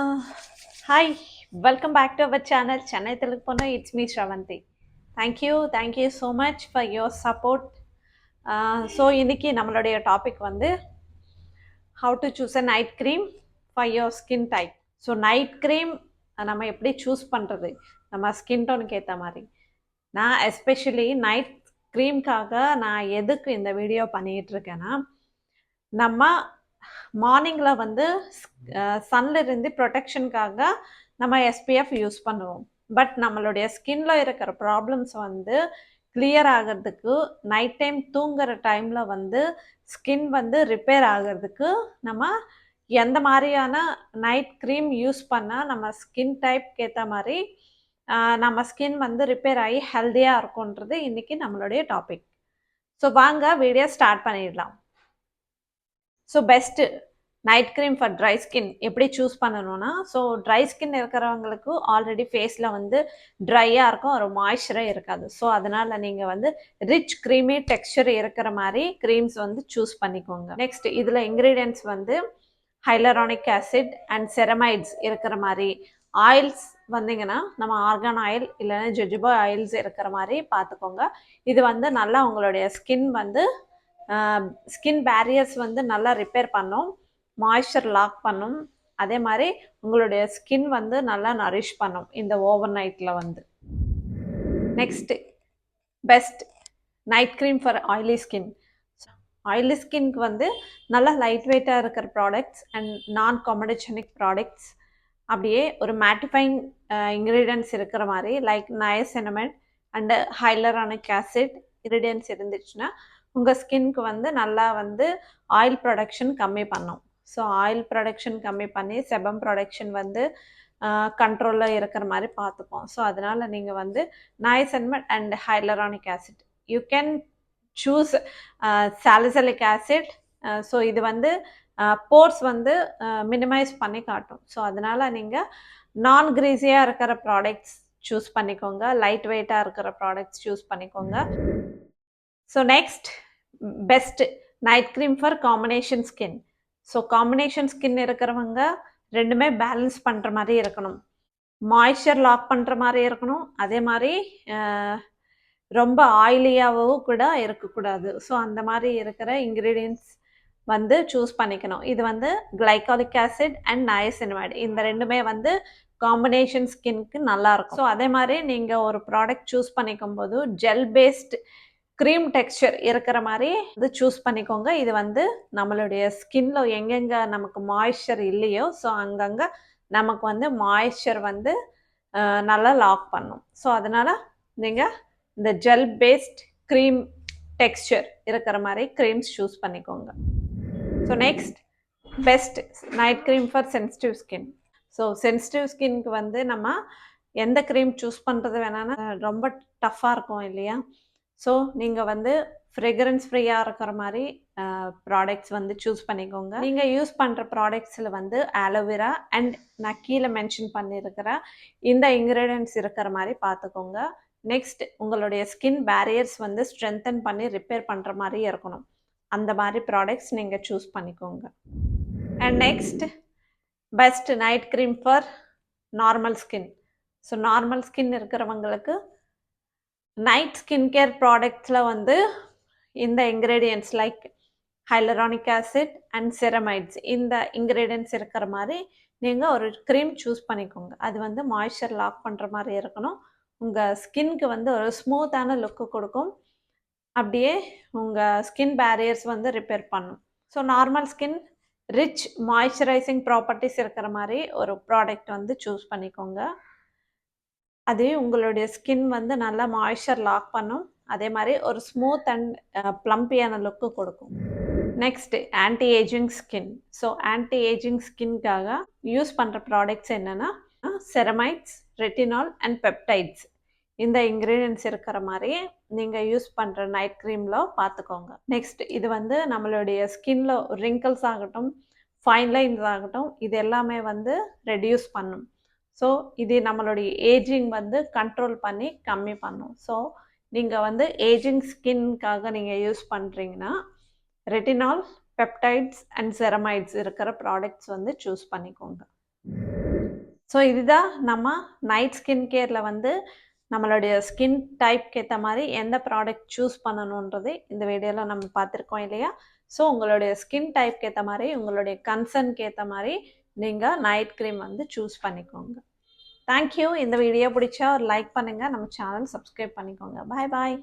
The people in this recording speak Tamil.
Uh, Hi, welcome back to our channel Chennai Telugu Ponnu. It's me Shravanti. Thank you so much for your support. So இன்னைக்கு நம்மளுடைய டாபிக் வந்து how to choose a night cream for your skin type. So night cream நம்ம எப்படி சூஸ் பண்ணுறது நம்ம ஸ்கின் டோனுக்கு ஏற்ற மாதிரி. நான் எஸ்பெஷலி நைட் க்ரீம்காக நான் எதுக்கு இந்த வீடியோ பண்ணிகிட்டு இருக்கேன்னா, நம்ம மார்னிங்கில் வந்து சன்ல இருந்து ப்ரொடெக்ஷனுக்காக நம்ம எஸ்பிஎஃப் யூஸ் பண்ணுவோம். பட் நம்மளுடைய ஸ்கின்ல இருக்கிற ப்ராப்ளம்ஸ் வந்து கிளியர் ஆகிறதுக்கு, நைட் டைம் தூங்குற டைமில் வந்து ஸ்கின் வந்து ரிப்பேர் ஆகிறதுக்கு நம்ம எந்த மாதிரியான நைட் க்ரீம் யூஸ் பண்ணால் நம்ம ஸ்கின் டைப்க்கு ஏற்ற மாதிரி நம்ம ஸ்கின் வந்து ரிப்பேர் ஆகி ஹெல்த்தியாக இருக்கும்ன்றது இன்றைக்கி நம்மளுடைய டாபிக். ஸோ வாங்க வீடியோ ஸ்டார்ட் பண்ணிடலாம். So best night cream for dry skin எப்படி சூஸ் பண்ணணும்னா, ஸோ ட்ரை ஸ்கின் இருக்கிறவங்களுக்கு ஆல்ரெடி ஃபேஸில் வந்து ட்ரையாக இருக்கும், ஒரு மாய்ஸ்சரே இருக்காது. ஸோ அதனால் நீங்கள் வந்து ரிச் க்ரீமி டெக்ஸ்சர் இருக்கிற மாதிரி க்ரீம்ஸ் வந்து சூஸ் பண்ணிக்கோங்க. நெக்ஸ்ட் இதில் இன்க்ரீடியன்ட்ஸ் வந்து ஹைலரானிக் ஆசிட் அண்ட் செரமைட்ஸ் இருக்கிற மாதிரி, ஆயில்ஸ் வந்தீங்கன்னா நம்ம ஆர்கான் ஆயில் இல்லைன்னா ஜொஜோபா ஆயில்ஸ் இருக்கிற மாதிரி பார்த்துக்கோங்க. இது வந்து நல்லா உங்களுடைய ஸ்கின் வந்து ஸ்கின் பேரியர்ஸ் வந்து நல்லா ரிப்பேர் பண்ணும், மாய்ஸ்சர் லாக் பண்ணும், அதே மாதிரி உங்களுடைய ஸ்கின் வந்து நல்லா நரிஷ் பண்ணும் இந்த ஓவர் நைட்டில் வந்து. Next best night cream for oily skin. Oily ஸ்கின்க்கு வந்து நல்லா லைட் வெயிட்டாக இருக்கிற ப்ராடக்ட்ஸ் அண்ட் நான் காமெடிஜெனிக் ப்ராடக்ட்ஸ், அப்படியே ஒரு மேட்டிஃபைங் இன்க்ரீடியன்ட்ஸ் இருக்கிற மாதிரி like niacinamide and hyaluronic acid ingredients இருந்துச்சுன்னா உங்கள் ஸ்கின்க்கு வந்து நல்லா வந்து ஆயில் ப்ரொடக்ஷன் கம்மி பண்ணும். ஸோ ஆயில் ப்ரொடக்ஷன் கம்மி பண்ணி செபம் ப்ரொடக்ஷன் வந்து கண்ட்ரோலில் இருக்கிற மாதிரி பார்த்துப்போம். ஸோ அதனால் நீங்கள் வந்து niacinamide and hyaluronic acid, you can choose salicylic acid. So இது வந்து போர்ஸ் வந்து மினிமைஸ் பண்ணி காட்டும். ஸோ அதனால் நீங்கள் நான் கிரீஸியாக இருக்கிற ப்ராடக்ட்ஸ் சூஸ் பண்ணிக்கோங்க, லைட் வெயிட்டாக இருக்கிற ப்ராடக்ட்ஸ் சூஸ் பண்ணிக்கோங்க. So next best night cream for combination skin. So combination skin இருக்கிறவங்க ரெண்டுமே பேலன்ஸ் பண்ணுற மாதிரி இருக்கணும், மாய்ஸ்சர் லாக் பண்ணுற மாதிரி இருக்கணும், அதே மாதிரி ரொம்ப ஆயிலியாகவும் கூட இருக்கக்கூடாது. ஸோ அந்த மாதிரி இருக்கிற இன்க்ரீடியன்ட்ஸ் வந்து சூஸ் பண்ணிக்கணும். இது வந்து கிளைகாலிக் ஆசிட் அண்ட் நயசினமைட், இந்த ரெண்டுமே வந்து காம்பினேஷன் ஸ்கின்க்கு நல்லாயிருக்கும். ஸோ அதே மாதிரி நீங்கள் ஒரு ப்ராடக்ட் சூஸ் பண்ணிக்கும் போது ஜெல் பேஸ்ட் க்ரீம் டெக்ஸ்சர் இருக்கிற மாதிரி இது சூஸ் பண்ணிக்கோங்க. இது வந்து நம்மளுடைய ஸ்கின்ல எங்கெங்கே நமக்கு மாய்ஸ்சர் இல்லையோ ஸோ அங்கங்கே நமக்கு வந்து மாய்ஸ்சர் வந்து நல்லா லாக் பண்ணும். ஸோ அதனால் நீங்கள் இந்த ஜெல் பேஸ்ட் க்ரீம் டெக்ஸ்சர் இருக்கிற மாதிரி க்ரீம்ஸ் சூஸ் பண்ணிக்கோங்க. So next best night cream for sensitive skin. So sensitive ஸ்கின்க்கு வந்து நம்ம எந்த க்ரீம் சூஸ் பண்ணுறது வேணான்னா ரொம்ப டஃப்பாக இருக்கும் இல்லையா. ஸோ நீங்கள் வந்து ஃப்ரெக்ரன்ஸ் ஃப்ரீயாக இருக்கிற மாதிரி ப்ராடக்ட்ஸ் வந்து சூஸ் பண்ணிக்கோங்க. நீங்கள் யூஸ் பண்ணுற ப்ராடக்ட்ஸில் வந்து ஆலோவேரா அண்ட் நான் கீழே மென்ஷன் பண்ணியிருக்கிற இந்த இன்க்ரீடியன்ட்ஸ் இருக்கிற மாதிரி பார்த்துக்கோங்க. நெக்ஸ்ட் உங்களுடைய ஸ்கின் பேரியர்ஸ் வந்து ஸ்ட்ரென்தன் பண்ணி ரிப்பேர் பண்ணுற மாதிரி இருக்கணும், அந்த மாதிரி ப்ராடக்ட்ஸ் நீங்கள் சூஸ் பண்ணிக்கோங்க. And next best night cream for normal skin. So normal skin இருக்கிறவங்களுக்கு நைட் ஸ்கின் கேர் ப்ராடக்ட்ஸில் வந்து இந்த ingredients like hyaluronic acid and ceramides, இந்த இன்க்ரீடியன்ட்ஸ் இருக்கிற மாதிரி நீங்கள் ஒரு க்ரீம் சூஸ் பண்ணிக்கோங்க. அது வந்து மாய்ஸ்சர் லாக் பண்ணுற மாதிரி இருக்கணும், உங்கள் ஸ்கின்க்கு வந்து ஒரு ஸ்மூத்தான லுக்கு கொடுக்கும், அப்படியே உங்கள் ஸ்கின் பேரியர்ஸ் வந்து ரிப்பேர் பண்ணும். So normal skin rich moisturising properties இருக்கிற மாதிரி ஒரு ப்ராடக்ட் வந்து சூஸ் பண்ணிக்கோங்க. அது உங்களுடைய ஸ்கின் வந்து நல்லா மாய்ஸ்சர் லாக் பண்ணும், அதே மாதிரி ஒரு ஸ்மூத் அண்ட் ப்ளம்பியான லுக்கு கொடுக்கும். Next anti ageing skin. So anti ageing ஸ்கின்காக யூஸ் பண்ணுற ப்ராடக்ட்ஸ் என்னென்னா செரமைட்ஸ், ரெட்டினால் அண்ட் பெப்டைட்ஸ், இந்த இன்க்ரீடியன்ட்ஸ் இருக்கிற மாதிரி நீங்கள் யூஸ் பண்ணுற நைட் க்ரீமில் பார்த்துக்கோங்க. நெக்ஸ்ட் இது வந்து நம்மளுடைய ஸ்கின்ல ரிங்கிள்ஸ் ஆகட்டும், ஃபைன் லைன்ஸ் ஆகட்டும், இது எல்லாமே வந்து ரெடியூஸ் பண்ணும். ஸோ இது நம்மளுடைய ஏஜிங் வந்து கண்ட்ரோல் பண்ணி கம்மி பண்ணும். ஸோ நீங்கள் வந்து ஏஜிங் ஸ்கின்காக நீங்கள் யூஸ் பண்ணுறீங்கன்னா ரெட்டினால், பெப்டைட்ஸ் அண்ட் செரமைட்ஸ் இருக்கிற ப்ராடக்ட்ஸ் வந்து சூஸ் பண்ணிக்கோங்க. ஸோ இதுதான் நம்ம நைட் ஸ்கின் கேரில் வந்து நம்மளுடைய ஸ்கின் டைப்க்கு ஏற்ற மாதிரி எந்த ப்ராடக்ட் சூஸ் பண்ணணுன்றது இந்த வீடியோவில் நம்ம பார்த்துருக்கோம் இல்லையா? ஸோ உங்களுடைய ஸ்கின் டைப்க்கு ஏற்ற மாதிரி உங்களுடைய கன்சர்னுக்கு ஏற்ற மாதிரி நீங்கள் நைட் க்ரீம் வந்து சூஸ் பண்ணிக்கோங்க. தேங்க்யூ. இந்த வீடியோ பிடிச்சா ஒரு லைக் பண்ணுங்கள், நம்ம சேனல் சப்ஸ்கிரைப் பண்ணிக்கோங்க. பாய் பாய்.